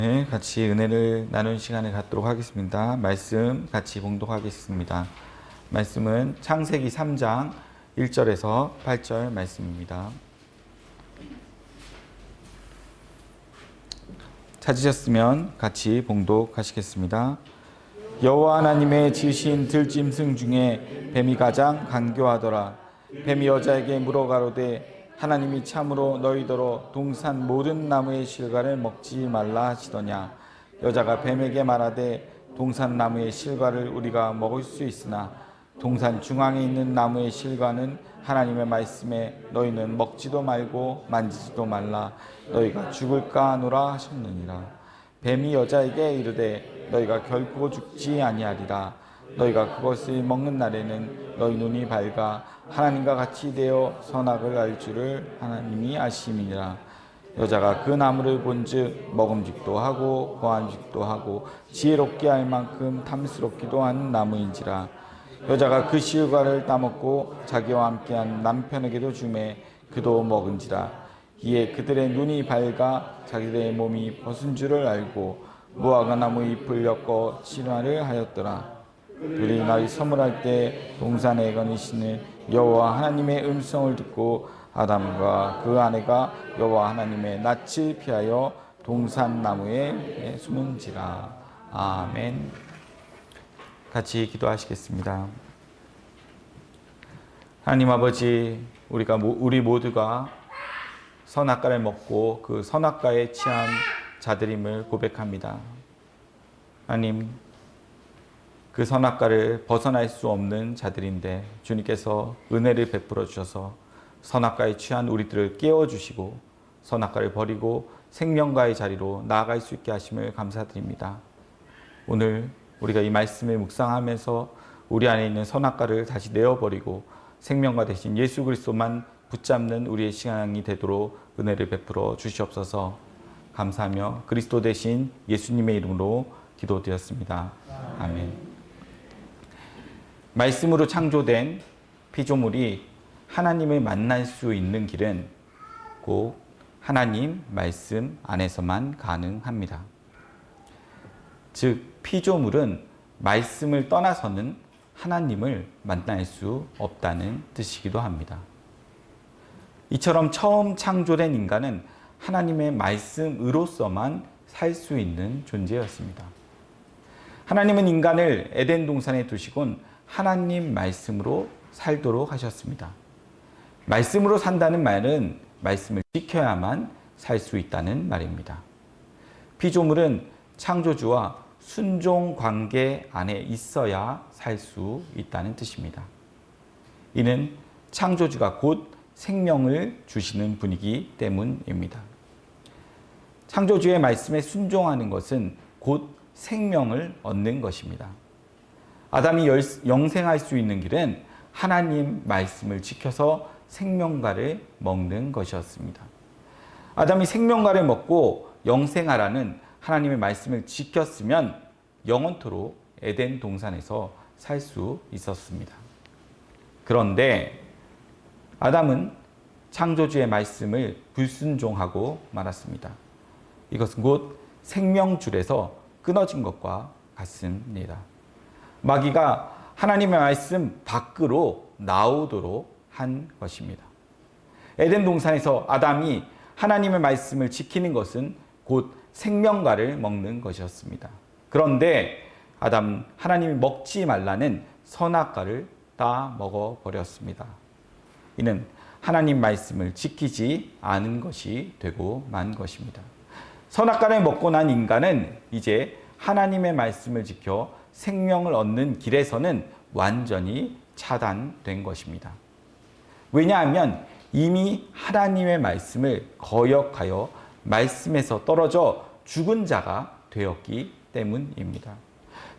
네, 같이 은혜를 나눈 시간을 갖도록 하겠습니다. 말씀 같이 봉독하겠습니다. 말씀은 창세기 3장 1절에서 8절 말씀입니다. 찾으셨으면 같이 봉독하시겠습니다. 여호와 하나님의 지으신 들짐승 중에 뱀이 가장 간교하더라. 뱀이 여자에게 물어가로되 하나님이 참으로 너희더러 동산 모든 나무의 실과를 먹지 말라 하시더냐. 여자가 뱀에게 말하되 동산 나무의 실과를 우리가 먹을 수 있으나 동산 중앙에 있는 나무의 실과는 하나님의 말씀에 너희는 먹지도 말고 만지지도 말라. 너희가 죽을까 하노라 하셨느니라. 뱀이 여자에게 이르되 너희가 결코 죽지 아니하리라. 너희가 그것을 먹는 날에는 너희 눈이 밝아 하나님과 같이 되어 선악을 알 줄을 하나님이 아심이니라. 여자가 그 나무를 본즉 먹음직도 하고 보암직도 하고 지혜롭게 할 만큼 탐스럽기도 한 나무인지라. 여자가 그 실과를 따먹고 자기와 함께한 남편에게도 주매 그도 먹은지라. 이에 그들의 눈이 밝아 자기들의 몸이 벗은 줄을 알고 무화과 나무 잎을 엮어 진화를 하였더라. 둘이 나를 선물할 때 동산에 거니시는 여호와 하나님의 음성을 듣고 아담과 그 아내가 여호와 하나님의 낯을 피하여 동산 나무에 숨은지라. 아멘. 같이 기도하시겠습니다. 하나님 아버지, 우리 모두가 선악과를 먹고 그 선악과에 취한 자들임을 고백합니다. 하나님, 그 선악과를 벗어날 수 없는 자들인데 주님께서 은혜를 베풀어 주셔서 선악과에 취한 우리들을 깨워주시고 선악과를 버리고 생명과의 자리로 나아갈 수 있게 하심을 감사드립니다. 오늘 우리가 이 말씀을 묵상하면서 우리 안에 있는 선악과를 다시 내어버리고 생명과 대신 예수 그리스도만 붙잡는 우리의 시간이 되도록 은혜를 베풀어 주시옵소서. 감사하며 그리스도 대신 예수님의 이름으로 기도드렸습니다. 아멘. 말씀으로 창조된 피조물이 하나님을 만날 수 있는 길은 꼭 하나님 말씀 안에서만 가능합니다. 즉 피조물은 말씀을 떠나서는 하나님을 만날 수 없다는 뜻이기도 합니다. 이처럼 처음 창조된 인간은 하나님의 말씀으로서만 살 수 있는 존재였습니다. 하나님은 인간을 에덴 동산에 두시곤 하나님 말씀으로 살도록 하셨습니다. 말씀으로 산다는 말은 말씀을 지켜야만 살 수 있다는 말입니다. 피조물은 창조주와 순종 관계 안에 있어야 살 수 있다는 뜻입니다. 이는 창조주가 곧 생명을 주시는 분이기 때문입니다. 창조주의 말씀에 순종하는 것은 곧 생명을 얻는 것입니다. 아담이 영생할 수 있는 길은 하나님 말씀을 지켜서 생명과를 먹는 것이었습니다. 아담이 생명과를 먹고 영생하라는 하나님의 말씀을 지켰으면 영원토록 에덴 동산에서 살 수 있었습니다. 그런데 아담은 창조주의 말씀을 불순종하고 말았습니다. 이것은 곧 생명줄에서 끊어진 것과 같습니다. 마귀가 하나님의 말씀 밖으로 나오도록 한 것입니다. 에덴 동산에서 아담이 하나님의 말씀을 지키는 것은 곧 생명과를 먹는 것이었습니다. 그런데 하나님이 먹지 말라는 선악과를 다 먹어버렸습니다. 이는 하나님 말씀을 지키지 않은 것이 되고 만 것입니다. 선악과를 먹고 난 인간은 이제 하나님의 말씀을 지켜 생명을 얻는 길에서는 완전히 차단된 것입니다. 왜냐하면 이미 하나님의 말씀을 거역하여 말씀에서 떨어져 죽은 자가 되었기 때문입니다.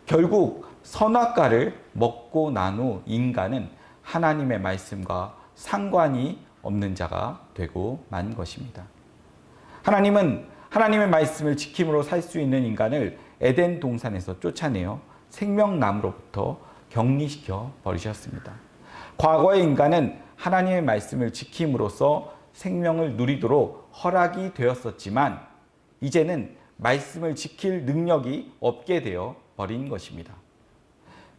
결국 선악과를 먹고 난 후 인간은 하나님의 말씀과 상관이 없는 자가 되고 만 것입니다. 하나님은 하나님의 말씀을 지킴으로 살 수 있는 인간을 에덴 동산에서 쫓아내어 생명나무로부터 격리시켜 버리셨습니다. 과거의 인간은 하나님의 말씀을 지킴으로써 생명을 누리도록 허락이 되었었지만 이제는 말씀을 지킬 능력이 없게 되어 버린 것입니다.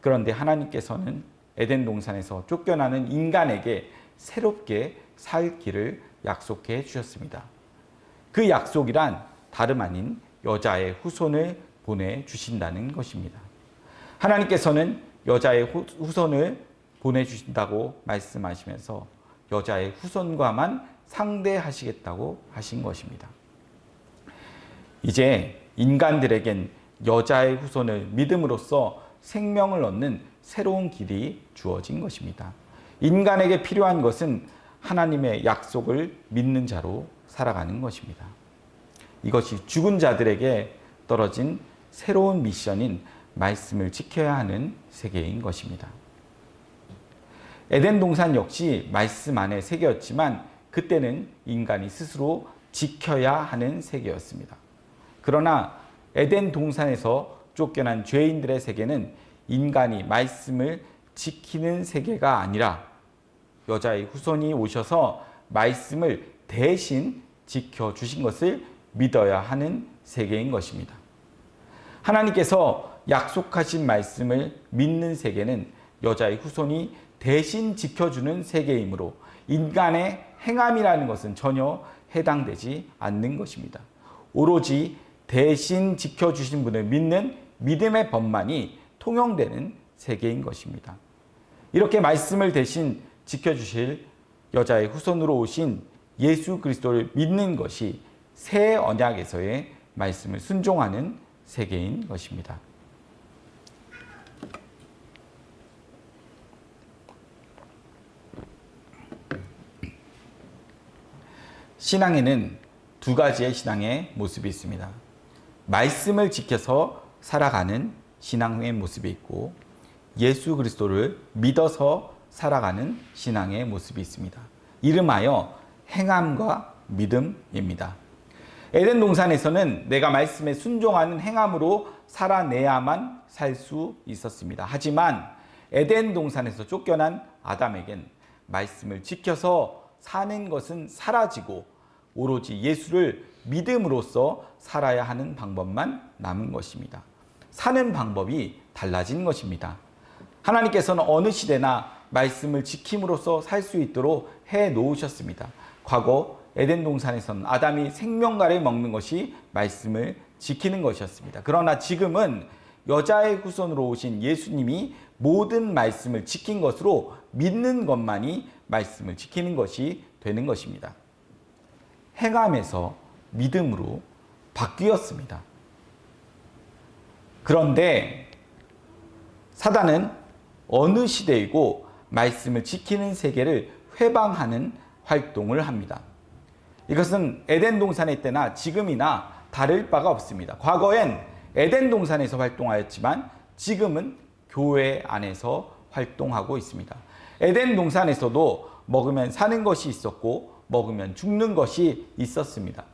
그런데 하나님께서는 에덴 동산에서 쫓겨나는 인간에게 새롭게 살 길을 약속해 주셨습니다. 그 약속이란 다름 아닌 여자의 후손을 보내주신다는 것입니다. 하나님께서는 여자의 후손을 보내주신다고 말씀하시면서 여자의 후손과만 상대하시겠다고 하신 것입니다. 이제 인간들에겐 여자의 후손을 믿음으로써 생명을 얻는 새로운 길이 주어진 것입니다. 인간에게 필요한 것은 하나님의 약속을 믿는 자로 살아가는 것입니다. 이것이 죽은 자들에게 떨어진 새로운 미션인 말씀을 지켜야 하는 세계인 것입니다. 에덴 동산 역시 말씀 안의 세계였지만 그때는 인간이 스스로 지켜야 하는 세계였습니다. 그러나 에덴 동산에서 쫓겨난 죄인들의 세계는 인간이 말씀을 지키는 세계가 아니라 여자의 후손이 오셔서 말씀을 대신 지켜주신 것을 믿어야 하는 세계인 것입니다. 하나님께서 약속하신 말씀을 믿는 세계는 여자의 후손이 대신 지켜주는 세계이므로 인간의 행함이라는 것은 전혀 해당되지 않는 것입니다. 오로지 대신 지켜주신 분을 믿는 믿음의 법만이 통용되는 세계인 것입니다. 이렇게 말씀을 대신 지켜주실 여자의 후손으로 오신 예수 그리스도를 믿는 것이 새 언약에서의 말씀을 순종하는 세계인 것입니다. 신앙에는 두 가지의 신앙의 모습이 있습니다. 말씀을 지켜서 살아가는 신앙의 모습이 있고 예수 그리스도를 믿어서 살아가는 신앙의 모습이 있습니다. 이름하여 행함과 믿음입니다. 에덴 동산에서는 내가 말씀에 순종하는 행함으로 살아내야만 살 수 있었습니다. 하지만 에덴 동산에서 쫓겨난 아담에겐 말씀을 지켜서 사는 것은 사라지고 오로지 예수를 믿음으로써 살아야 하는 방법만 남은 것입니다. 사는 방법이 달라진 것입니다. 하나님께서는 어느 시대나 말씀을 지킴으로써 살 수 있도록 해 놓으셨습니다. 과거 에덴 동산에서는 아담이 생명과를 먹는 것이 말씀을 지키는 것이었습니다. 그러나 지금은 여자의 후손으로 오신 예수님이 모든 말씀을 지킨 것으로 믿는 것만이 말씀을 지키는 것이 되는 것입니다. 행함에서 믿음으로 바뀌었습니다. 그런데 사단은 어느 시대이고 말씀을 지키는 세계를 회방하는 활동을 합니다. 이것은 에덴 동산의 때나 지금이나 다를 바가 없습니다. 과거엔 에덴 동산에서 활동하였지만 지금은 교회 안에서 활동하고 있습니다. 에덴 동산에서도 먹으면 사는 것이 있었고 먹으면 죽는 것이 있었습니다.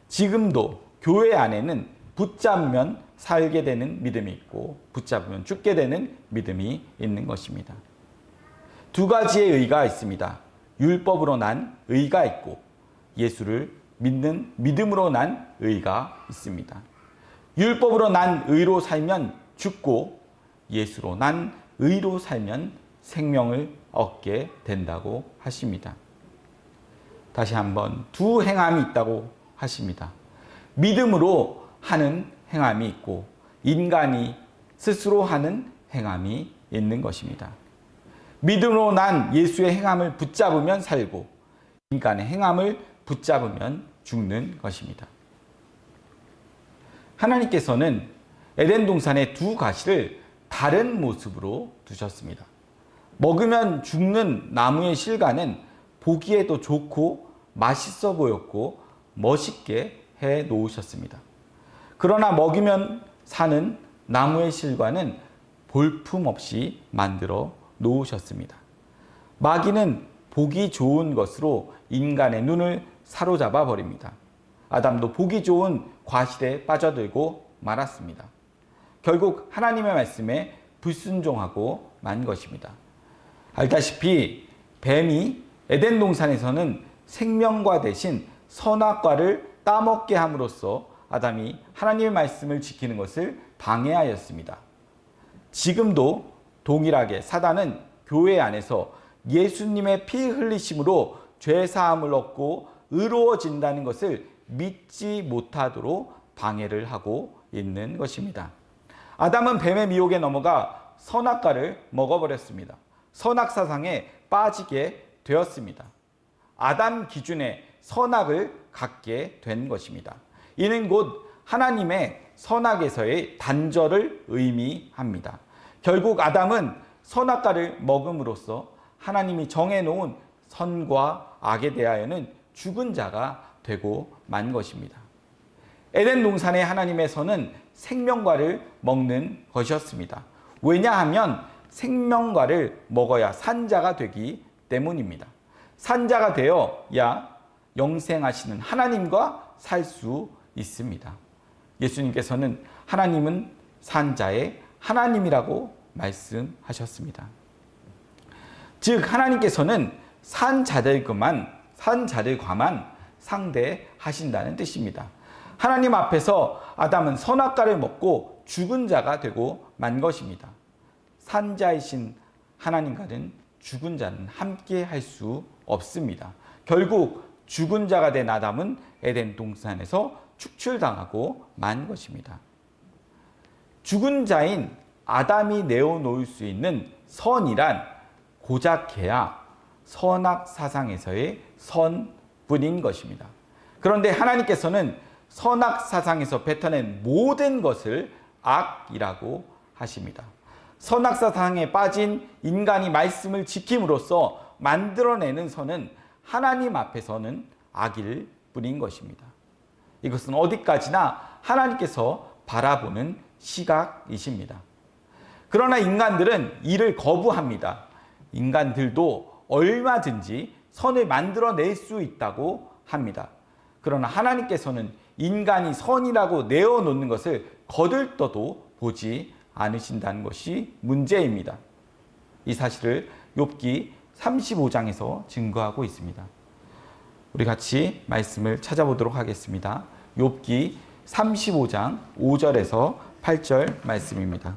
지금도 교회 안에는 붙잡으면 살게 되는 믿음이 있고 붙잡으면 죽게 되는 믿음이 있는 것입니다. 두 가지의 의가 있습니다. 율법으로 난 의가 있고 예수를 믿는 믿음으로 난 의가 있습니다. 율법으로 난 의로 살면 죽고 예수로 난 의로 살면 생명을 얻게 된다고 하십니다. 다시 한번 두 행함이 있다고 하십니다. 믿음으로 하는 행함이 있고 인간이 스스로 하는 행함이 있는 것입니다. 믿음으로 난 예수의 행함을 붙잡으면 살고 인간의 행함을 붙잡으면 죽는 것입니다. 하나님께서는 에덴 동산의 두 가시를 다른 모습으로 두셨습니다. 먹으면 죽는 나무의 실과는 보기에도 좋고 맛있어 보였고 멋있게 해 놓으셨습니다. 그러나 먹으면 사는 나무의 실과는 볼품없이 만들어 놓으셨습니다. 마귀는 보기 좋은 것으로 인간의 눈을 사로잡아 버립니다. 아담도 보기 좋은 과실에 빠져들고 말았습니다. 결국 하나님의 말씀에 불순종하고 만 것입니다. 알다시피 뱀이 에덴 동산에서는 생명과 대신 선악과를 따먹게 함으로써 아담이 하나님의 말씀을 지키는 것을 방해하였습니다. 지금도 동일하게 사단은 교회 안에서 예수님의 피 흘리심으로 죄 사함을 얻고 의로워진다는 것을 믿지 못하도록 방해를 하고 있는 것입니다. 아담은 뱀의 미혹에 넘어가 선악과를 먹어버렸습니다. 선악사상에 빠지게 되었습니다. 아담 기준의 선악을 갖게 된 것입니다. 이는 곧 하나님의 선악에서의 단절을 의미합니다. 결국 아담은 선악과를 먹음으로써 하나님이 정해놓은 선과 악에 대하여는 죽은 자가 되고 만 것입니다. 에덴 동산의 하나님의 선은 생명과를 먹는 것이었습니다. 왜냐하면 생명과를 먹어야 산자가 되기 때문입니다. 산자가 되어야 영생하시는 하나님과 살 수 있습니다. 예수님께서는 하나님은 산자의 하나님이라고 말씀하셨습니다. 즉 하나님께서는 산자들과만 상대하신다는 뜻입니다. 하나님 앞에서 아담은 선악과를 먹고 죽은 자가 되고 만 것입니다. 산자이신 하나님과는 죽은 자는 함께 할 수 없습니다. 결국 죽은 자가 된 아담은 에덴 동산에서 축출당하고 만 것입니다. 죽은 자인 아담이 내어놓을 수 있는 선이란 고작해야 선악 사상에서의 선뿐인 것입니다. 그런데 하나님께서는 선악 사상에서 뱉어낸 모든 것을 악이라고 하십니다. 선악 사상에 빠진 인간이 말씀을 지킴으로써 만들어내는 선은 하나님 앞에서는 악일 뿐인 것입니다. 이것은 어디까지나 하나님께서 바라보는 시각이십니다. 그러나 인간들은 이를 거부합니다. 인간들도 얼마든지 선을 만들어낼 수 있다고 합니다. 그러나 하나님께서는 인간이 선이라고 내어놓는 것을 거들떠도 보지 않으신다는 것이 문제입니다. 이 사실을 욥기 35장에서 증거하고 있습니다. 우리 같이 말씀을 찾아보도록 하겠습니다. 욥기 35장 5절에서 8절 말씀입니다.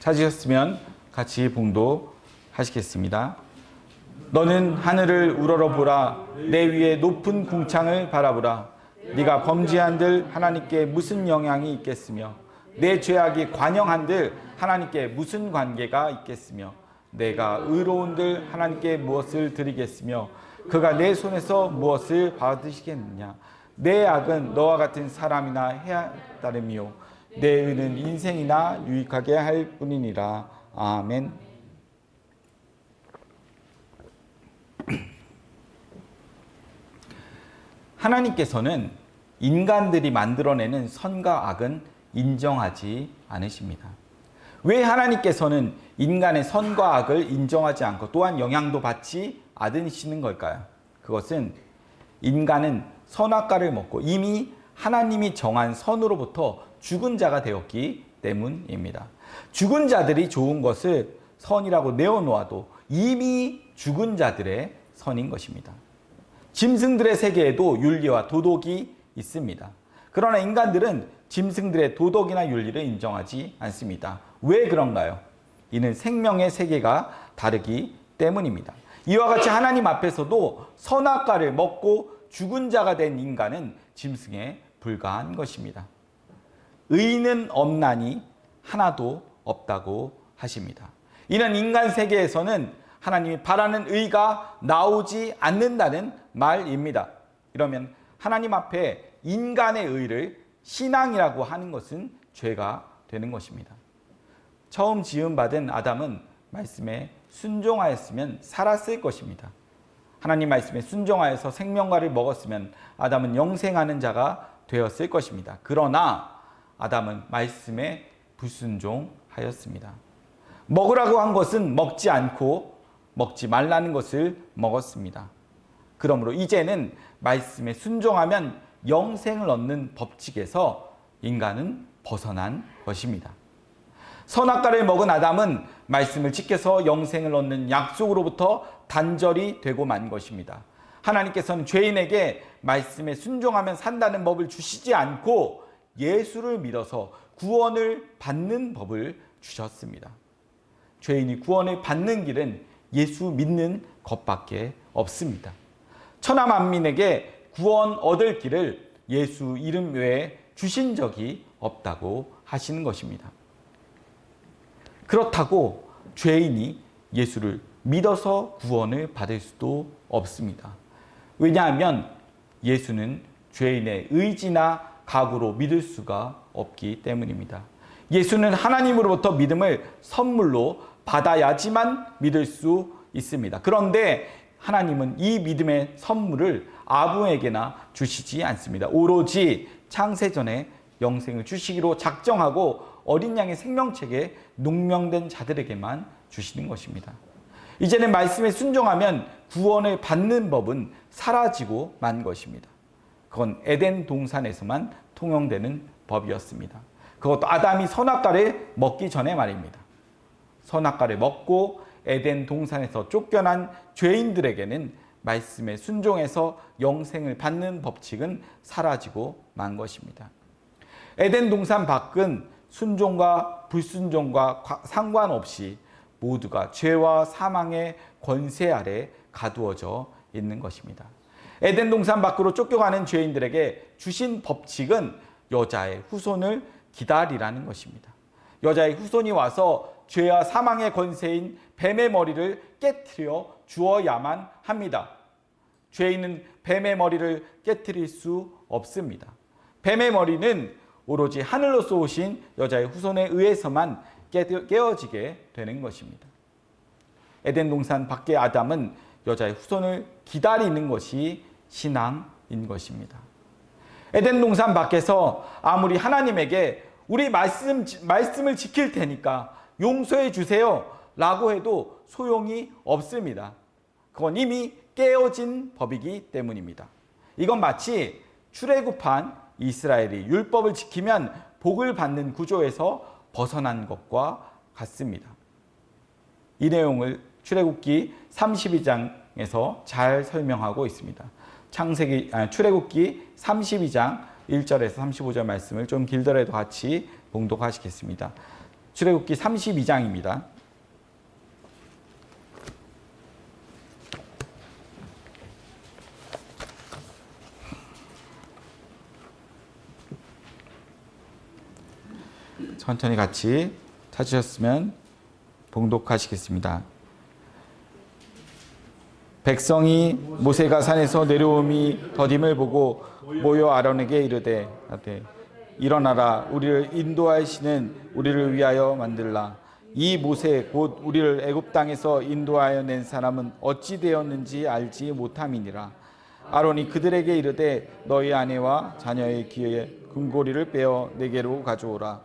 찾으셨으면 같이 봉독하시겠습니다. 너는 하늘을 우러러보라. 내 위에 높은 궁창을 바라보라. 네가 범죄한들 하나님께 무슨 영향이 있겠으며 내 죄악이 관영한들 하나님께 무슨 관계가 있겠으며 내가 의로운들 하나님께 무엇을 드리겠으며 그가 내 손에서 무엇을 받으시겠느냐. 내 악은 너와 같은 사람이나 해야 따름이요 내 의는 인생이나 유익하게 할 뿐이니라. 아멘. 하나님께서는 인간들이 만들어내는 선과 악은 인정하지 않으십니다. 왜 하나님께서는 인간의 선과 악을 인정하지 않고 또한 영향도 받지 않으시는 걸까요? 그것은 인간은 선악과를 먹고 이미 하나님이 정한 선으로부터 죽은 자가 되었기 때문입니다. 죽은 자들이 좋은 것을 선이라고 내어놓아도 이미 죽은 자들의 선인 것입니다. 짐승들의 세계에도 윤리와 도덕이 있습니다. 그러나 인간들은 짐승들의 도덕이나 윤리를 인정하지 않습니다. 왜 그런가요? 이는 생명의 세계가 다르기 때문입니다. 이와 같이 하나님 앞에서도 선악과를 먹고 죽은 자가 된 인간은 짐승에 불과한 것입니다. 의는 없나니 하나도 없다고 하십니다. 이는 인간 세계에서는 하나님이 바라는 의가 나오지 않는다는 말입니다. 이러면 하나님 앞에 인간의 의를 신앙이라고 하는 것은 죄가 되는 것입니다. 처음 지음받은 아담은 말씀에 순종하였으면 살았을 것입니다. 하나님 말씀에 순종하여서 생명과를 먹었으면 아담은 영생하는 자가 되었을 것입니다. 그러나 아담은 말씀에 불순종하였습니다. 먹으라고 한 것은 먹지 않고 먹지 말라는 것을 먹었습니다. 그러므로 이제는 말씀에 순종하면 영생을 얻는 법칙에서 인간은 벗어난 것입니다. 선악과를 먹은 아담은 말씀을 지켜서 영생을 얻는 약속으로부터 단절이 되고 만 것입니다. 하나님께서는 죄인에게 말씀에 순종하면 산다는 법을 주시지 않고 예수를 믿어서 구원을 받는 법을 주셨습니다. 죄인이 구원을 받는 길은 예수 믿는 것밖에 없습니다. 천하 만민에게 구원 얻을 길을 예수 이름 외에 주신 적이 없다고 하시는 것입니다. 그렇다고 죄인이 예수를 믿어서 구원을 받을 수도 없습니다. 왜냐하면 예수는 죄인의 의지나 각오로 믿을 수가 없기 때문입니다. 예수는 하나님으로부터 믿음을 선물로 받아야지만 믿을 수 있습니다. 그런데 하나님은 이 믿음의 선물을 아무에게나 주시지 않습니다. 오로지 창세전에 영생을 주시기로 작정하고 어린 양의 생명책에 농명된 자들에게만 주시는 것입니다. 이제는 말씀에 순종하면 구원을 받는 법은 사라지고 만 것입니다. 그건 에덴 동산에서만 통용되는 법이었습니다. 그것도 아담이 선악과를 먹기 전에 말입니다. 선악과를 먹고 에덴 동산에서 쫓겨난 죄인들에게는 말씀에 순종해서 영생을 받는 법칙은 사라지고 만 것입니다. 에덴 동산 밖은 순종과 불순종과 상관없이 모두가 죄와 사망의 권세 아래 가두어져 있는 것입니다. 에덴 동산 밖으로 쫓겨가는 죄인들에게 주신 법칙은 여자의 후손을 기다리라는 것입니다. 여자의 후손이 와서 죄와 사망의 권세인 뱀의 머리를 깨트려 주어야만 합니다. 죄인은 뱀의 머리를 깨트릴 수 없습니다. 뱀의 머리는 오로지 하늘로서 오신 여자의 후손에 의해서만 깨어지게 되는 것입니다. 에덴 동산 밖의 아담은 여자의 후손을 기다리는 것이 신앙인 것입니다. 에덴 동산 밖에서 아무리 하나님에게 우리 말씀을 지킬 테니까 용서해 주세요 라고 해도 소용이 없습니다. 그건 이미 깨어진 법이기 때문입니다. 이건 마치 출애굽한 이스라엘이 율법을 지키면 복을 받는 구조에서 벗어난 것과 같습니다. 이 내용을 출애굽기 32장에서 잘 설명하고 있습니다. 출애굽기 32장 1절에서 35절 말씀을 좀 길더라도 같이 봉독하시겠습니다. 출애굽기 32장입니다. 천천히 같이 찾으셨으면 봉독하시겠습니다. 백성이 모세가 산에서 내려옴이 더딤을 보고 모여 아론에게 이르되 일어나라, 우리를 인도하시는 우리를 위하여 만들라. 이 모세 곧 우리를 애굽 땅에서 인도하여 낸 사람은 어찌 되었는지 알지 못함이니라. 아론이 그들에게 이르되 너희 아내와 자녀의 귀에 금고리를 빼어 내게로 가져오라.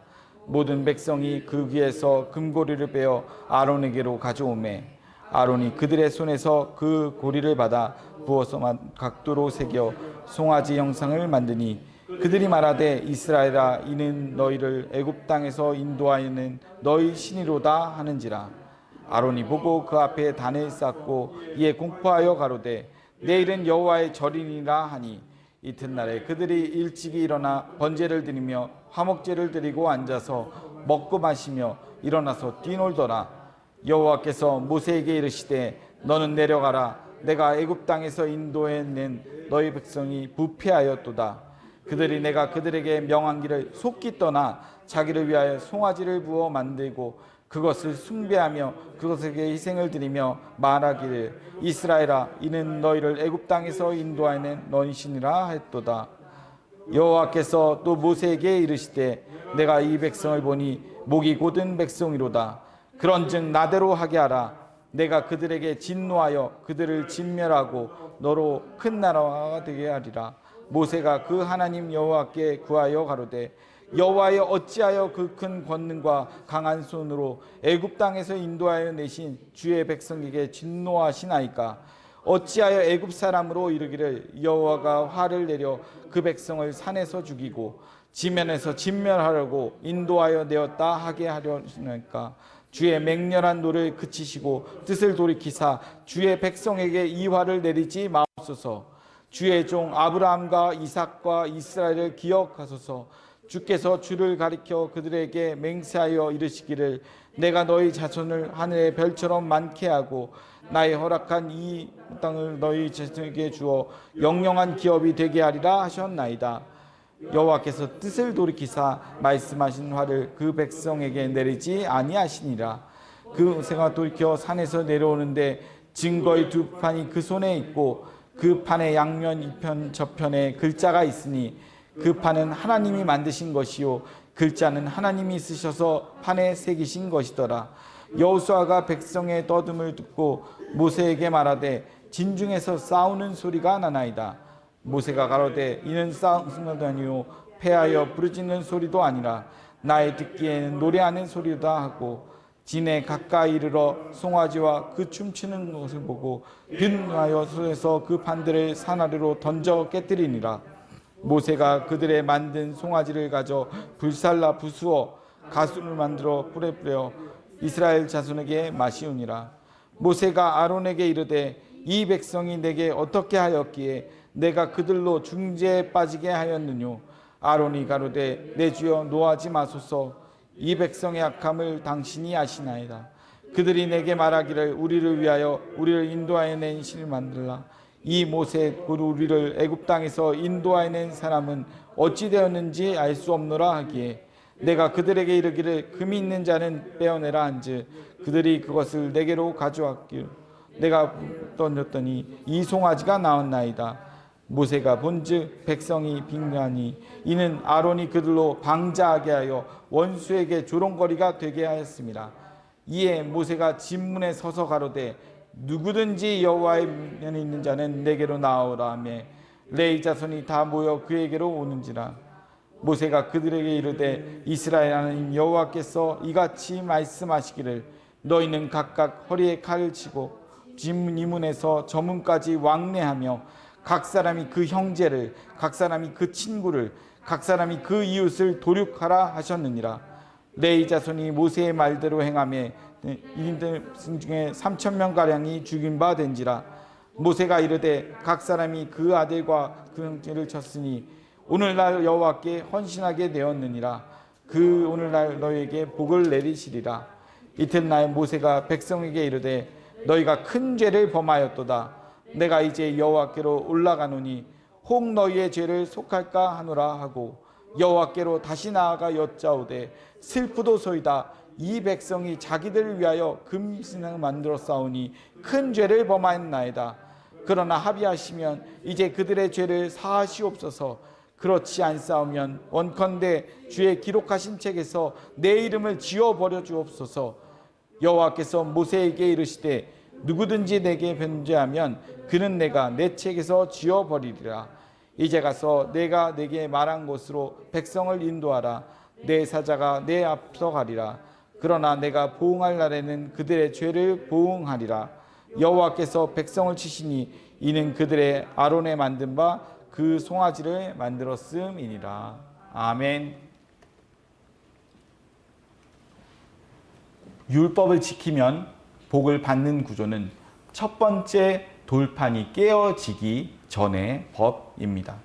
모든 백성이 그 귀에서 금고리를 빼어 아론에게로 가져오매 아론이 그들의 손에서 그 고리를 받아 부어서 각도로 새겨 송아지 형상을 만드니 그들이 말하되 이스라엘아, 이는 너희를 애굽 땅에서 인도하여는 너희 신이로다 하는지라. 아론이 보고 그 앞에 단을 쌓고 이에 공포하여 가로되 내일은 여호와의 절이니라 하니 이튿날에 그들이 일찍이 일어나 번제를 드리며 화목제를 드리고 앉아서 먹고 마시며 일어나서 뛰놀더라. 여호와께서 모세에게 이르시되 너는 내려가라. 내가 애굽 땅에서 인도해낸 너희 백성이 부패하였도다. 그들이 내가 그들에게 명한 길을 속기 떠나 자기를 위하여 송아지를 부어 만들고 그것을 숭배하며 그것에게 희생을 드리며 말하기를 이스라엘아, 이는 너희를 애굽 땅에서 인도하여낸 너희 신이라 했도다. 여호와께서 또 모세에게 이르시되 내가 이 백성을 보니 목이 곧은 백성이로다. 그런즉 나대로 하게 하라. 내가 그들에게 진노하여 그들을 진멸하고 너로 큰 나라가 되게 하리라. 모세가 그 하나님 여호와께 구하여 가로되 여호와여, 어찌하여 그 큰 권능과 강한 손으로 애굽 땅에서 인도하여 내신 주의 백성에게 진노하시나이까? 어찌하여 애굽 사람으로 이르기를 여호와가 화를 내려 그 백성을 산에서 죽이고 지면에서 진멸하려고 인도하여 내었다 하게 하려니까 주의 맹렬한 노를 그치시고 뜻을 돌이키사 주의 백성에게 이 화를 내리지 마옵소서. 주의 종 아브라함과 이삭과 이스라엘을 기억하소서. 주께서 주를 가리켜 그들에게 맹세하여 이르시기를 내가 너희 자손을 하늘의 별처럼 많게 하고 나의 허락한 이 땅을 너희 자손에게 주어 영영한 기업이 되게 하리라 하셨나이다. 여호와께서 뜻을 돌이키사 말씀하신 화를 그 백성에게 내리지 아니하시니라. 그 새가 돌이켜 산에서 내려오는데 증거의 두 판이 그 손에 있고 그 판의 양면 이편 저편에 글자가 있으니 그 판은 하나님이 만드신 것이요 글자는 하나님이 쓰셔서 판에 새기신 것이더라. 여호수아가 백성의 떠듦을 듣고 모세에게 말하되 진중에서 싸우는 소리가 나나이다. 모세가 가로되 이는 싸우는 아니요 패하여 부르짖는 소리도 아니라 나의 듣기에는 노래하는 소리다 하고 진에 가까이 이르러 송아지와 그 춤추는 것을 보고 분노하여 손에서 그 판들을 산 아래로 던져 깨뜨리니라. 모세가 그들의 만든 송아지를 가져 불살라 부수어 가수를 만들어 뿔에 뿌려 이스라엘 자손에게 마시우니라. 모세가 아론에게 이르되 이 백성이 내게 어떻게 하였기에 내가 그들로 중재에 빠지게 하였느뇨. 아론이 가로되 내 주여 노하지 마소서. 이 백성의 악함을 당신이 아시나이다. 그들이 내게 말하기를 우리를 위하여 우리를 인도하여 낸 신을 만들라. 이 모세 곧 우리를 애굽 땅에서 인도하여 낸 사람은 어찌 되었는지 알 수 없노라 하기에 내가 그들에게 이르기를 금이 있는 자는 빼어내라 한즉 그들이 그것을 내게로 가져왔기를 내가 던졌더니 이 송아지가 나왔나이다. 모세가 본즉 백성이 빙하니 이는 아론이 그들로 방자하게 하여 원수에게 조롱거리가 되게 하였습니다. 이에 모세가 진문에 서서 가로되 누구든지 여호와의 면에 있는 자는 내게로 나오라 하며 레위 자손이 다 모여 그에게로 오는지라. 모세가 그들에게 이르되 이스라엘 하나님 여호와께서 이같이 말씀하시기를 너희는 각각 허리에 칼을 치고 진문 이 문에서 저 문까지 왕래하며 각 사람이 그 형제를 각 사람이 그 친구를 각 사람이 그 이웃을 도륙하라 하셨느니라. 레위 자손이 모세의 말대로 행하며 이인들 중에 3,000명가량이 죽인 바 된지라. 모세가 이르되 각 사람이 그 아들과 그 형제를 쳤으니 오늘날 여호와께 헌신하게 되었느니라. 그 오늘날 너희에게 복을 내리시리라. 이튿날 모세가 백성에게 이르되 너희가 큰 죄를 범하였도다. 내가 이제 여호와께로 올라가노니 혹 너희의 죄를 속할까 하노라 하고 여호와께로 다시 나아가 여짜오되 슬프도소이다. 이 백성이 자기들을 위하여 금신을 만들어 싸우니 큰 죄를 범하였나이다. 그러나 합의하시면 이제 그들의 죄를 사하시옵소서. 그렇지 않사오면 원컨대 주의 기록하신 책에서 내 이름을 지워버려 주옵소서. 여호와께서 모세에게 이르시되 누구든지 내게 변죄하면 그는 내가 내 책에서 지워버리리라. 이제 가서 내가 내게 말한 곳으로 백성을 인도하라. 내 사자가 내 앞서 가리라. 그러나 내가 보응할 날에는 그들의 죄를 보응하리라. 여호와께서 백성을 치시니 이는 그들의 아론에 만든 바 그 송아지를 만들었음이니라. 아멘. 율법을 지키면 복을 받는 구조는 첫 번째 돌판이 깨어지기 전의 법입니다.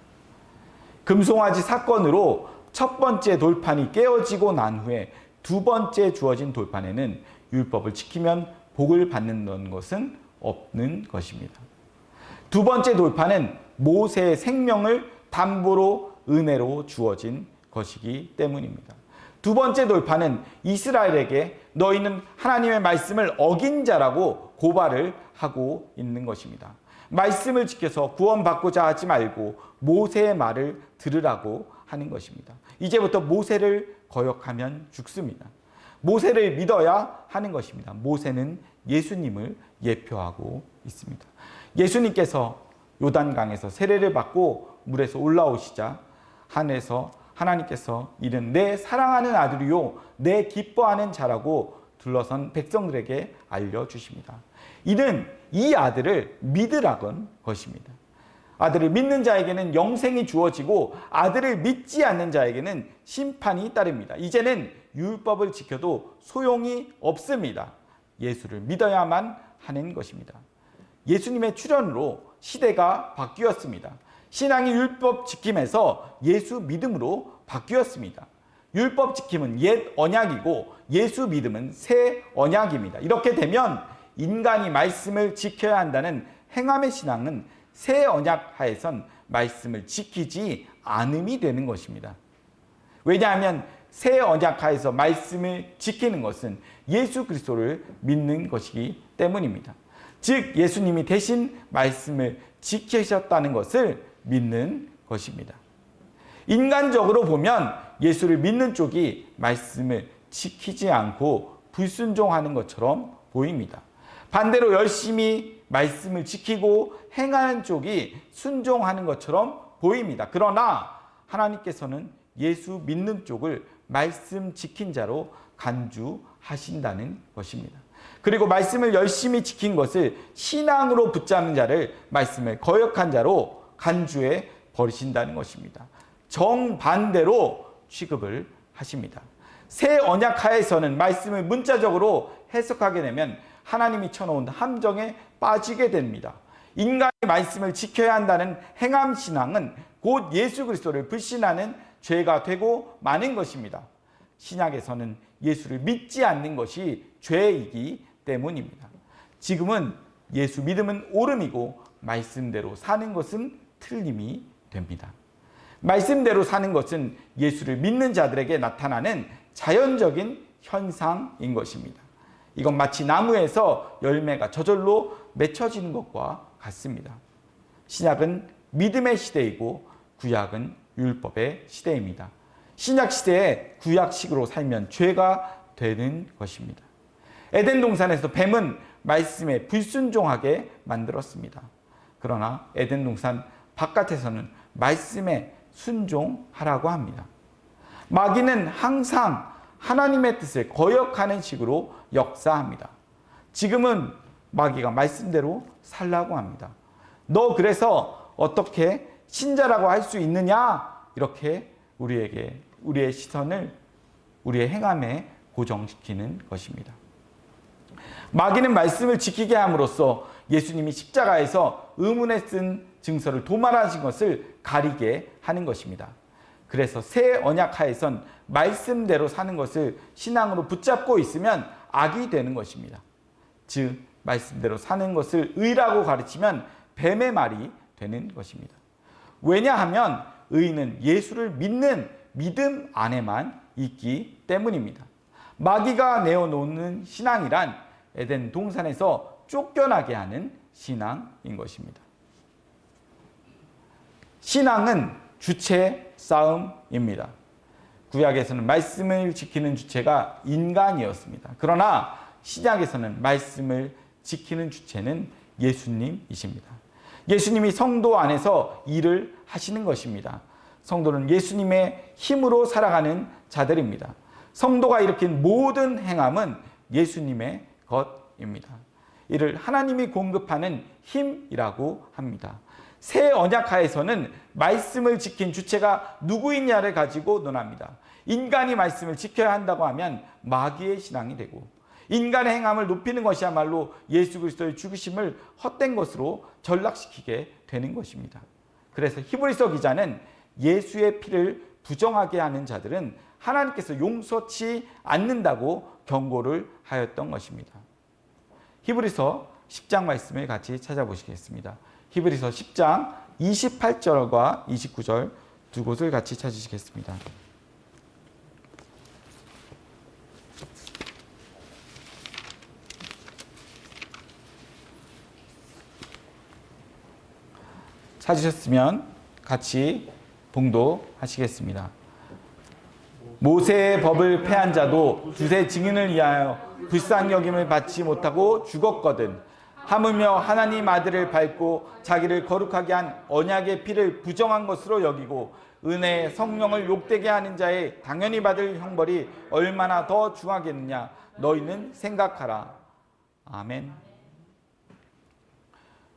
금송아지 사건으로 첫 번째 돌판이 깨어지고 난 후에 두 번째 주어진 돌판에는 율법을 지키면 복을 받는 것은 없는 것입니다. 두 번째 돌판은 모세의 생명을 담보로 은혜로 주어진 것이기 때문입니다. 두 번째 돌판은 이스라엘에게 너희는 하나님의 말씀을 어긴 자라고 고발을 하고 있는 것입니다. 말씀을 지켜서 구원받고자 하지 말고 모세의 말을 들으라고 하는 것입니다. 이제부터 모세를 거역하면 죽습니다. 모세를 믿어야 하는 것입니다. 모세는 예수님을 예표하고 있습니다. 예수님께서 요단강에서 세례를 받고 물에서 올라오시자 하늘에서 하나님께서 이는 내 사랑하는 아들이요 내 기뻐하는 자라고 둘러선 백성들에게 알려주십니다. 이는 이 아들을 믿으라는 것입니다. 아들을 믿는 자에게는 영생이 주어지고 아들을 믿지 않는 자에게는 심판이 따릅니다. 이제는 율법을 지켜도 소용이 없습니다. 예수를 믿어야만 하는 것입니다. 예수님의 출현으로 시대가 바뀌었습니다. 신앙이 율법 지킴에서 예수 믿음으로 바뀌었습니다. 율법 지킴은 옛 언약이고 예수 믿음은 새 언약입니다. 이렇게 되면 인간이 말씀을 지켜야 한다는 행함의 신앙은 새 언약 하에선 말씀을 지키지 않음이 되는 것입니다. 왜냐하면 새 언약 하에서 말씀을 지키는 것은 예수 그리스도를 믿는 것이기 때문입니다. 즉 예수님이 대신 말씀을 지키셨다는 것을 믿는 것입니다. 인간적으로 보면 예수를 믿는 쪽이 말씀을 지키지 않고 불순종하는 것처럼 보입니다. 반대로 열심히 말씀을 지키고 행하는 쪽이 순종하는 것처럼 보입니다. 그러나 하나님께서는 예수 믿는 쪽을 말씀 지킨 자로 간주하신다는 것입니다. 그리고 말씀을 열심히 지킨 것을 신앙으로 붙잡는 자를 말씀을 거역한 자로 간주해 버리신다는 것입니다. 정반대로 취급을 하십니다. 새 언약 하에서는 말씀을 문자적으로 해석하게 되면 하나님이 쳐놓은 함정에 빠지게 됩니다. 인간이 말씀을 지켜야 한다는 행함 신앙은 곧 예수 그리스도를 불신하는 죄가 되고 마는 것입니다. 신약에서는 예수를 믿지 않는 것이 죄이기 때문입니다. 지금은 예수 믿음은 옳음이고 말씀대로 사는 것은 틀림이 됩니다. 말씀대로 사는 것은 예수를 믿는 자들에게 나타나는 자연적인 현상인 것입니다. 이건 마치 나무에서 열매가 저절로 맺혀지는 것과 같습니다. 신약은 믿음의 시대이고 구약은 율법의 시대입니다. 신약 시대에 구약식으로 살면 죄가 되는 것입니다. 에덴 동산에서 뱀은 말씀에 불순종하게 만들었습니다. 그러나 에덴 동산 바깥에서는 말씀에 순종하라고 합니다. 마귀는 항상 하나님의 뜻을 거역하는 식으로 역사합니다. 지금은 마귀가 말씀대로 살라고 합니다. 너 그래서 어떻게 신자라고 할 수 있느냐? 이렇게 우리의 시선을 우리의 행함에 고정시키는 것입니다. 마귀는 말씀을 지키게 함으로써 예수님이 십자가에서 의문에 쓴 증서를 도말하신 것을 가리게 하는 것입니다. 그래서 새 언약 하에선 말씀대로 사는 것을 신앙으로 붙잡고 있으면 악이 되는 것입니다. 즉 말씀대로 사는 것을 의라고 가르치면 뱀의 말이 되는 것입니다. 왜냐하면 의는 예수를 믿는 믿음 안에만 있기 때문입니다. 마귀가 내어놓는 신앙이란 에덴 동산에서 쫓겨나게 하는 신앙인 것입니다. 신앙은 주체 싸움입니다. 구약에서는 말씀을 지키는 주체가 인간이었습니다. 그러나 신약에서는 말씀을 지키는 주체는 예수님이십니다. 예수님이 성도 안에서 일을 하시는 것입니다. 성도는 예수님의 힘으로 살아가는 자들입니다. 성도가 일으킨 모든 행함은 예수님의 것입니다. 이를 하나님이 공급하는 힘이라고 합니다. 새 언약하에서는 말씀을 지킨 주체가 누구이냐를 가지고 논합니다. 인간이 말씀을 지켜야 한다고 하면 마귀의 신앙이 되고 인간의 행함을 높이는 것이야말로 예수 그리스도의 죽으심을 헛된 것으로 전락시키게 되는 것입니다. 그래서 히브리서 기자는 예수의 피를 부정하게 하는 자들은 하나님께서 용서치 않는다고 경고를 하였던 것입니다. 히브리서 10장 말씀을 같이 찾아보시겠습니다. 히브리서 10장 28절과 29절 두 곳을 같이 찾으시겠습니다. 찾으셨으면 같이 봉독하시겠습니다. 모세의 법을 폐한 자도 두세 증인을 위하여 불쌍히 여김을 받지 못하고 죽었거든. 하물며 하나님 아들을 밟고 자기를 거룩하게 한 언약의 피를 부정한 것으로 여기고 은혜의 성령을 욕되게 하는 자의 당연히 받을 형벌이 얼마나 더 중하겠느냐 너희는 생각하라. 아멘.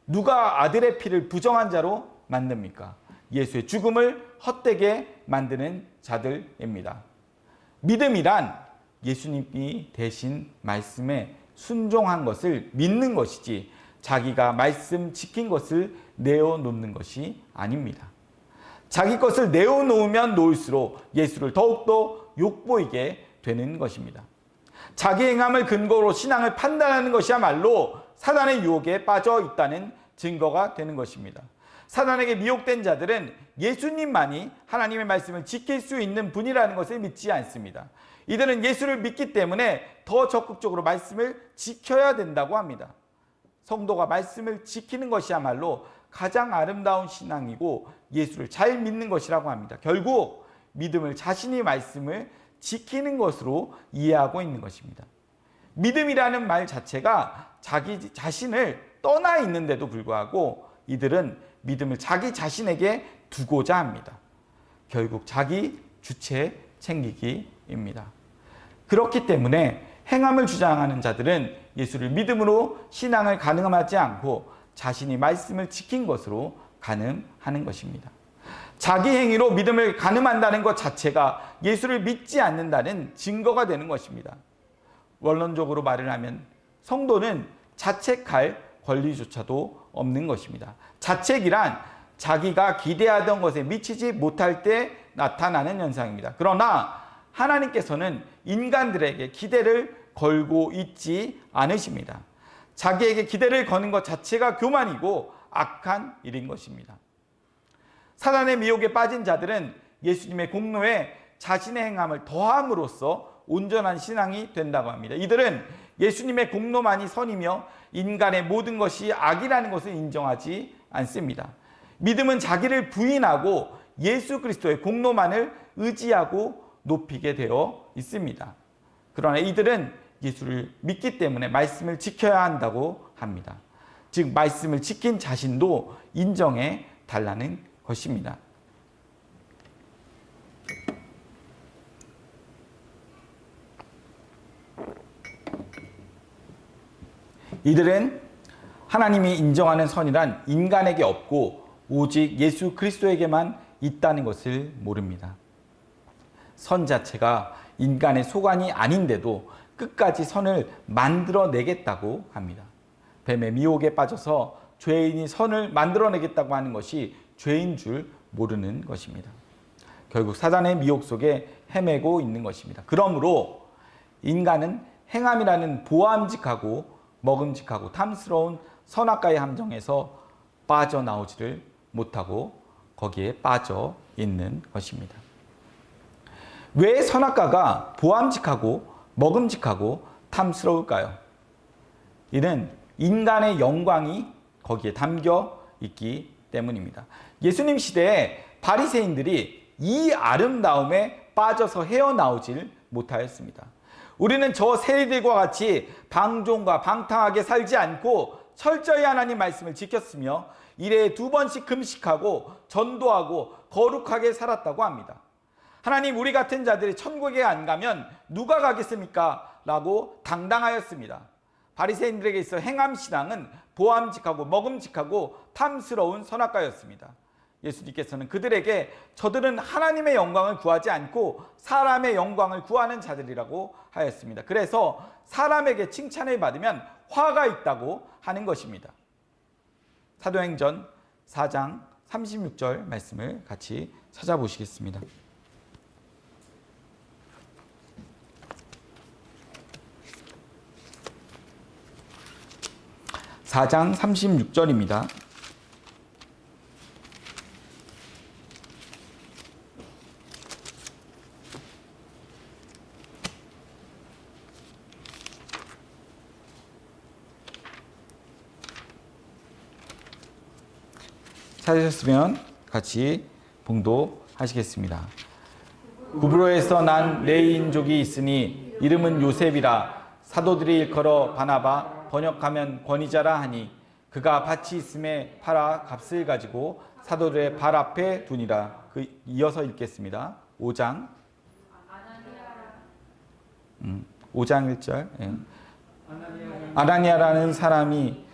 누가 아들의 피를 부정한 자로 만듭니까? 예수의 죽음을 헛되게 만드는 자들입니다. 믿음이란 예수님이 대신 말씀에 순종한 것을 믿는 것이지 자기가 말씀 지킨 것을 내어놓는 것이 아닙니다. 자기 것을 내어놓으면 놓을수록 예수를 더욱더 욕보이게 되는 것입니다. 자기 행함을 근거로 신앙을 판단하는 것이야말로 사단의 유혹에 빠져 있다는 증거가 되는 것입니다. 사단에게 미혹된 자들은 예수님만이 하나님의 말씀을 지킬 수 있는 분이라는 것을 믿지 않습니다. 이들은 예수를 믿기 때문에 더 적극적으로 말씀을 지켜야 된다고 합니다. 성도가 말씀을 지키는 것이야말로 가장 아름다운 신앙이고 예수를 잘 믿는 것이라고 합니다. 결국 믿음을 자신이 말씀을 지키는 것으로 이해하고 있는 것입니다. 믿음이라는 말 자체가 자기 자신을 떠나 있는데도 불구하고 이들은 믿음을 자기 자신에게 두고자 합니다. 결국 자기 주체 챙기기입니다. 그렇기 때문에 행함을 주장하는 자들은 예수를 믿음으로 신앙을 가늠하지 않고 자신이 말씀을 지킨 것으로 가늠하는 것입니다. 자기 행위로 믿음을 가늠한다는 것 자체가 예수를 믿지 않는다는 증거가 되는 것입니다. 원론적으로 말을 하면 성도는 자책할 권리조차도 없는 것입니다. 자책이란 자기가 기대하던 것에 미치지 못할 때 나타나는 현상입니다. 그러나 하나님께서는 인간들에게 기대를 걸고 있지 않으십니다. 자기에게 기대를 거는 것 자체가 교만이고 악한 일인 것입니다. 사단의 미혹에 빠진 자들은 예수님의 공로에 자신의 행함을 더함으로써 온전한 신앙이 된다고 합니다. 이들은 예수님의 공로만이 선이며 인간의 모든 것이 악이라는 것을 인정하지 않습니다. 믿음은 자기를 부인하고 예수 그리스도의 공로만을 의지하고 높이게 되어 있습니다. 그러나 이들은 예수를 믿기 때문에 말씀을 지켜야 한다고 합니다. 즉 말씀을 지킨 자신도 인정해 달라는 것입니다. 이들은 하나님이 인정하는 선이란 인간에게 없고 오직 예수 그리스도에게만 있다는 것을 모릅니다. 선 자체가 인간의 소관이 아닌데도 끝까지 선을 만들어내겠다고 합니다. 뱀의 미혹에 빠져서 죄인이 선을 만들어내겠다고 하는 것이 죄인 줄 모르는 것입니다. 결국 사단의 미혹 속에 헤매고 있는 것입니다. 그러므로 인간은 행함이라는 보암직하고 먹음직하고 탐스러운 선악과의 함정에서 빠져나오지를 못하고 거기에 빠져 있는 것입니다. 왜 선악과가 보암직하고 먹음직하고 탐스러울까요? 이는 인간의 영광이 거기에 담겨 있기 때문입니다. 예수님 시대에 바리새인들이 이 아름다움에 빠져서 헤어나오질 못하였습니다. 우리는 저 세리들과 같이 방종과 방탕하게 살지 않고 철저히 하나님 말씀을 지켰으며 일에 2번씩 금식하고 전도하고 거룩하게 살았다고 합니다. 하나님, 우리 같은 자들이 천국에 안 가면 누가 가겠습니까? 라고 당당하였습니다. 바리새인들에게 있어 행함신앙은 보암직하고 먹음직하고 탐스러운 선악과였습니다. 예수님께서는 그들에게 저들은 하나님의 영광을 구하지 않고 사람의 영광을 구하는 자들이라고 하였습니다. 그래서 사람에게 칭찬을 받으면 화가 있다고 하는 것입니다. 사도행전 4장 36절 말씀을 같이 찾아보시겠습니다. (4장 36절입니다) 찾으셨으면 같이 봉독하시겠습니다. 구브로에서 난 레위인족이 있으니 이름은 요셉이라. 사도들이 일컬어 바나바, 번역하면 권위자라 하니 그가 밭이 있음에 팔아 값을 가지고 사도들의 발 앞에 두니라. 이어서 읽겠습니다. 5장 1절. 아나니아라는 사람이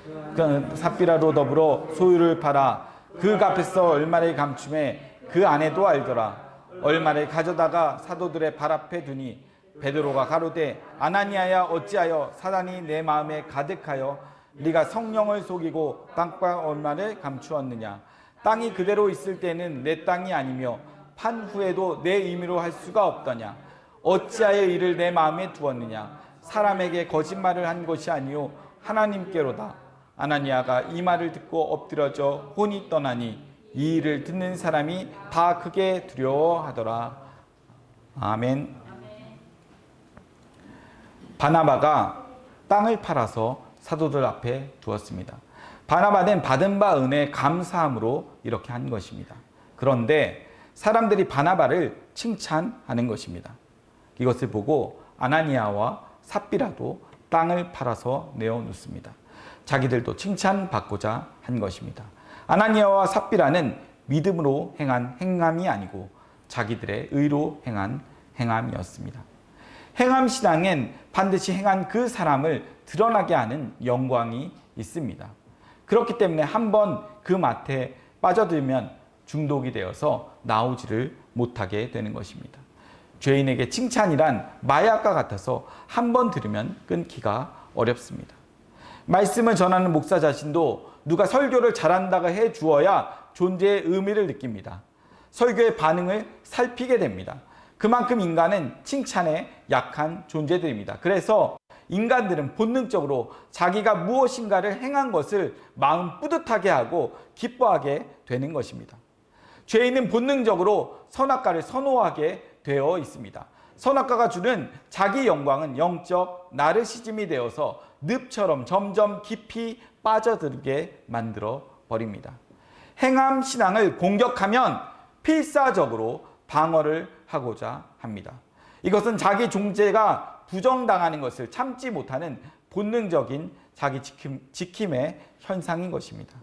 삽비라로 더불어 소유를 팔아 그 값에서 얼마를 감춤에 그 아내도 알더라. 얼마를 가져다가 사도들의 발 앞에 두니 베드로가 가로되 아나니아야 어찌하여 사단이 내 마음에 가득하여 네가 성령을 속이고 땅과 얼마를 감추었느냐. 땅이 그대로 있을 때는 내 땅이 아니며 판 후에도 내 임의로 할 수가 없더냐. 어찌하여 이를 내 마음에 두었느냐. 사람에게 거짓말을 한 것이 아니요 하나님께로다. 아나니아가 이 말을 듣고 엎드려져 혼이 떠나니 이 일을 듣는 사람이 다 크게 두려워하더라. 아멘. 바나바가 땅을 팔아서 사도들 앞에 두었습니다. 바나바는 받은 바 은혜에 감사함으로 이렇게 한 것입니다. 그런데 사람들이 바나바를 칭찬하는 것입니다. 이것을 보고 아나니아와 삽비라도 땅을 팔아서 내어놓습니다. 자기들도 칭찬받고자 한 것입니다. 아나니아와 삽비라는 믿음으로 행한 행함이 아니고 자기들의 의로 행한 행함이었습니다. 행함신앙엔 반드시 행한 그 사람을 드러나게 하는 영광이 있습니다. 그렇기 때문에 한번 그 맛에 빠져들면 중독이 되어서 나오지를 못하게 되는 것입니다. 죄인에게 칭찬이란 마약과 같아서 한번 들으면 끊기가 어렵습니다. 말씀을 전하는 목사 자신도 누가 설교를 잘한다고 해 주어야 존재의 의미를 느낍니다. 설교의 반응을 살피게 됩니다. 그만큼 인간은 칭찬에 약한 존재들입니다. 그래서 인간들은 본능적으로 자기가 무엇인가를 행한 것을 마음 뿌듯하게 하고 기뻐하게 되는 것입니다. 죄인은 본능적으로 선악과를 선호하게 되어 있습니다. 선악과가 주는 자기 영광은 영적 나르시즘이 되어서 늪처럼 점점 깊이 빠져들게 만들어 버립니다. 행함 신앙을 공격하면 필사적으로 방어를 하고자 합니다. 이것은 자기 존재가 부정당하는 것을 참지 못하는 본능적인 자기 지킴의 현상인 것입니다.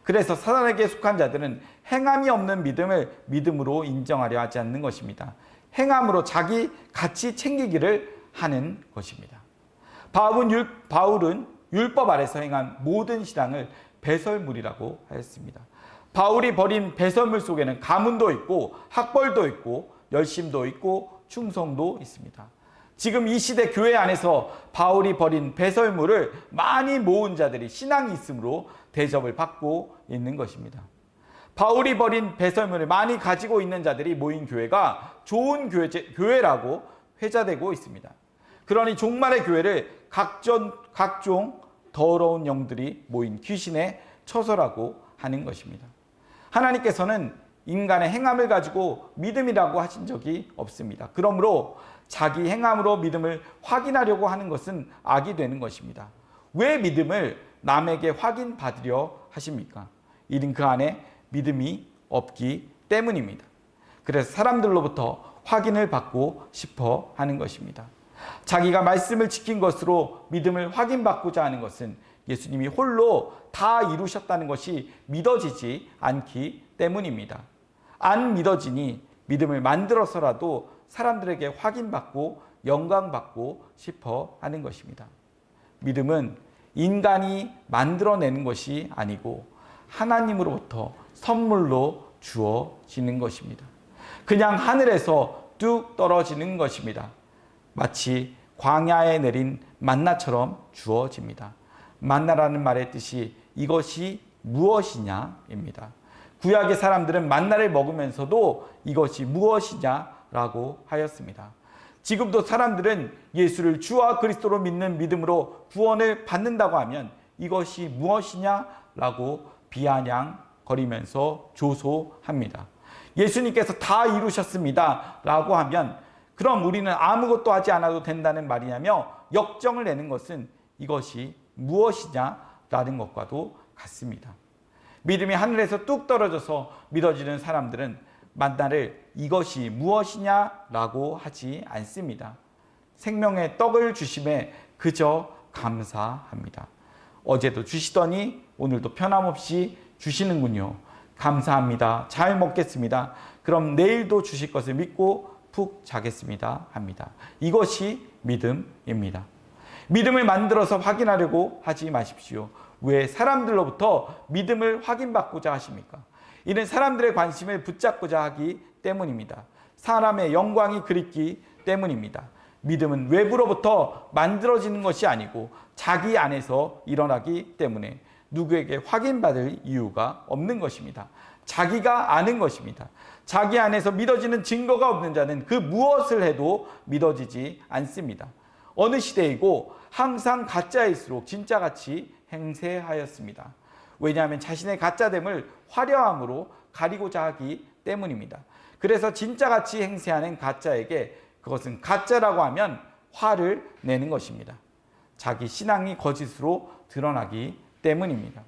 그래서 사단에게 속한 자들은 행함이 없는 믿음을 믿음으로 인정하려 하지 않는 것입니다. 행함으로 자기 가치 챙기기를 하는 것입니다. 바울은 율법 아래서 행한 모든 신앙을 배설물이라고 하였습니다. 바울이 버린 배설물 속에는 가문도 있고 학벌도 있고 열심도 있고 충성도 있습니다. 지금 이 시대 교회 안에서 바울이 버린 배설물을 많이 모은 자들이 신앙이 있으므로 대접을 받고 있는 것입니다. 바울이 버린 배설물을 많이 가지고 있는 자들이 모인 교회가 좋은 교회라고 회자되고 있습니다. 그러니 종말의 교회를 각종 더러운 영들이 모인 귀신의 처소라고 하는 것입니다. 하나님께서는 인간의 행함을 가지고 믿음이라고 하신 적이 없습니다. 그러므로 자기 행함으로 믿음을 확인하려고 하는 것은 악이 되는 것입니다. 왜 믿음을 남에게 확인받으려 하십니까? 이는 그 안에 믿음이 없기 때문입니다. 그래서 사람들로부터 확인을 받고 싶어 하는 것입니다. 자기가 말씀을 지킨 것으로 믿음을 확인받고자 하는 것은 예수님이 홀로 다 이루셨다는 것이 믿어지지 않기 때문입니다. 안 믿어지니 믿음을 만들어서라도 사람들에게 확인받고 영광받고 싶어 하는 것입니다. 믿음은 인간이 만들어내는 것이 아니고 하나님으로부터 선물로 주어지는 것입니다. 그냥 하늘에서 뚝 떨어지는 것입니다. 마치 광야에 내린 만나처럼 주어집니다. 만나라는 말의 뜻이 이것이 무엇이냐입니다. 구약의 사람들은 만나를 먹으면서도 이것이 무엇이냐라고 하였습니다. 지금도 사람들은 예수를 주와 그리스도로 믿는 믿음으로 구원을 받는다고 하면 이것이 무엇이냐라고 비아냥거리면서 조소합니다. 예수님께서 다 이루셨습니다 라고 하면 그럼 우리는 아무것도 하지 않아도 된다는 말이냐며 역정을 내는 것은 이것이 무엇이냐라는 것과도 같습니다. 믿음이 하늘에서 뚝 떨어져서 믿어지는 사람들은 만나를 이것이 무엇이냐라고 하지 않습니다. 생명의 떡을 주심에 그저 감사합니다. 어제도 주시더니 오늘도 변함없이 주시는군요. 감사합니다. 잘 먹겠습니다. 그럼 내일도 주실 것을 믿고 푹 자겠습니다. 합니다. 이것이 믿음입니다. 믿음을 만들어서 확인하려고 하지 마십시오. 왜 사람들로부터 믿음을 확인받고자 하십니까? 이는 사람들의 관심을 붙잡고자 하기 때문입니다. 사람의 영광이 그립기 때문입니다. 믿음은 외부로부터 만들어지는 것이 아니고 자기 안에서 일어나기 때문에 누구에게 확인받을 이유가 없는 것입니다. 자기가 아는 것입니다. 자기 안에서 믿어지는 증거가 없는 자는 그 무엇을 해도 믿어지지 않습니다. 어느 시대이고 항상 가짜일수록 진짜같이 행세하였습니다. 왜냐하면 자신의 가짜됨을 화려함으로 가리고자 하기 때문입니다. 그래서 진짜같이 행세하는 가짜에게 그것은 가짜라고 하면 화를 내는 것입니다. 자기 신앙이 거짓으로 드러나기 때문입니다.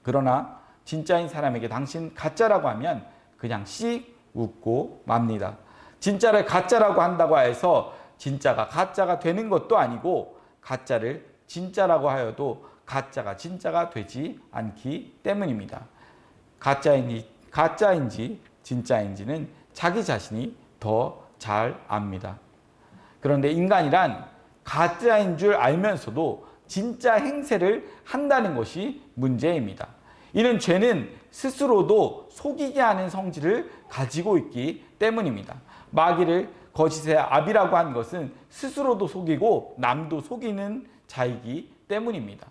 그러나 진짜인 사람에게 당신 가짜라고 하면 그냥 씩 웃고 맙니다. 진짜를 가짜라고 한다고 해서 진짜가 가짜가 되는 것도 아니고 가짜를 진짜라고 하여도 가짜가 진짜가 되지 않기 때문입니다. 가짜인지 진짜인지는 자기 자신이 더 잘 압니다. 그런데 인간이란 가짜인 줄 알면서도 진짜 행세를 한다는 것이 문제입니다. 이는 죄는 스스로도 속이게 하는 성질을 가지고 있기 때문입니다. 마귀를 거짓의 아비라고 한 것은 스스로도 속이고 남도 속이는 자이기 때문입니다.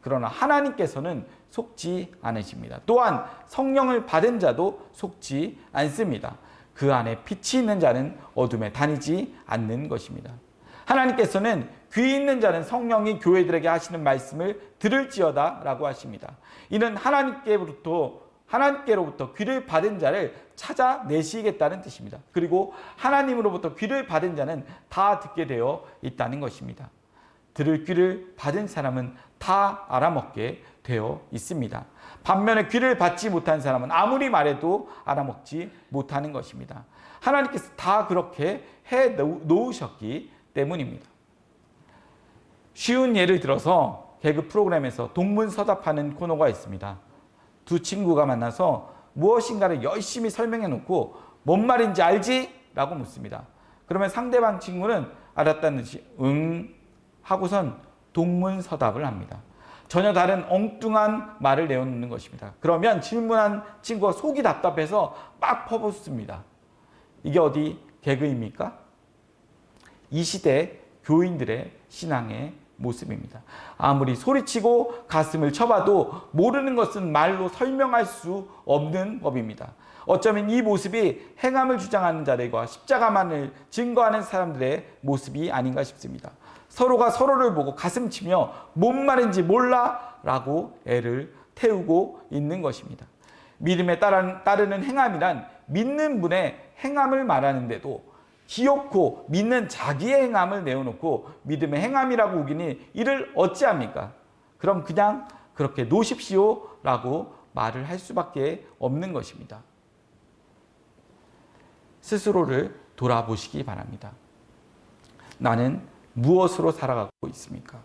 그러나 하나님께서는 속지 않으십니다. 또한 성령을 받은 자도 속지 않습니다. 그 안에 빛이 있는 자는 어둠에 다니지 않는 것입니다. 하나님께서는 귀 있는 자는 성령이 교회들에게 하시는 말씀을 들을지어다 라고 하십니다. 이는 하나님께로부터 귀를 받은 자를 찾아내시겠다는 뜻입니다. 그리고 하나님으로부터 귀를 받은 자는 다 듣게 되어 있다는 것입니다. 들을 귀를 받은 사람은 다 알아먹게 되어 있습니다. 반면에 귀를 받지 못한 사람은 아무리 말해도 알아먹지 못하는 것입니다. 하나님께서 다 그렇게 해 놓으셨기 때문입니다. 쉬운 예를 들어서 개그 프로그램에서 동문서답하는 코너가 있습니다. 두 친구가 만나서 무엇인가를 열심히 설명해 놓고 뭔 말인지 알지? 라고 묻습니다. 그러면 상대방 친구는 알았다는 듯이 응 하고선 동문서답을 합니다. 전혀 다른 엉뚱한 말을 내놓는 것입니다. 그러면 질문한 친구가 속이 답답해서 막 퍼붓습니다. 이게 어디 개그입니까? 이 시대 교인들의 신앙의 모습입니다. 아무리 소리치고 가슴을 쳐봐도 모르는 것은 말로 설명할 수 없는 법입니다. 어쩌면 이 모습이 행함을 주장하는 자들과 십자가만을 증거하는 사람들의 모습이 아닌가 싶습니다. 서로가 서로를 보고 가슴치며 뭔 말인지 몰라 라고 애를 태우고 있는 것입니다. 믿음에 따르는 행함이란 믿는 분의 행함을 말하는데도 기어코 믿는 자기의 행함을 내어놓고 믿음의 행함이라고 우기니 이를 어찌합니까? 그럼 그냥 그렇게 놓으십시오 라고 말을 할 수밖에 없는 것입니다. 스스로를 돌아보시기 바랍니다. 나는 무엇으로 살아가고 있습니까?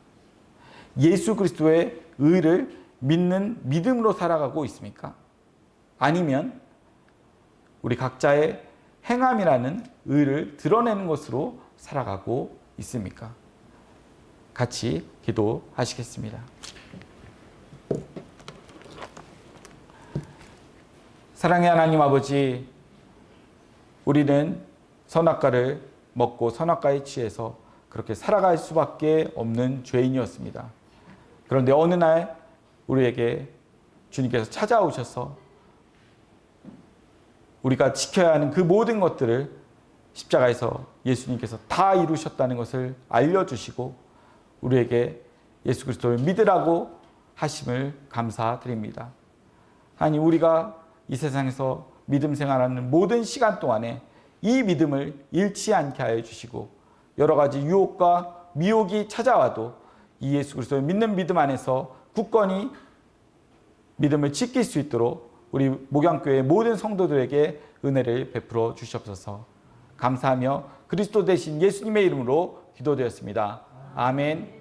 예수 그리스도의 의를 믿는 믿음으로 살아가고 있습니까? 아니면 우리 각자의 행함이라는 의를 드러내는 것으로 살아가고 있습니까? 같이 기도하시겠습니다. 사랑의 하나님 아버지, 우리는 선악과를 먹고 선악과에 취해서 그렇게 살아갈 수밖에 없는 죄인이었습니다. 그런데 어느 날 우리에게 주님께서 찾아오셔서 우리가 지켜야 하는 그 모든 것들을 십자가에서 예수님께서 다 이루셨다는 것을 알려주시고 우리에게 예수 그리스도를 믿으라고 하심을 감사드립니다. 하나님, 우리가 이 세상에서 믿음 생활하는 모든 시간 동안에 이 믿음을 잃지 않게 하여 주시고 여러 가지 유혹과 미혹이 찾아와도 이 예수 그리스도를 믿는 믿음 안에서 굳건히 믿음을 지킬 수 있도록 우리 목양교회 모든 성도들에게 은혜를 베풀어 주시옵소서. 감사하며 그리스도 대신 예수님의 이름으로 기도드렸습니다. 아멘.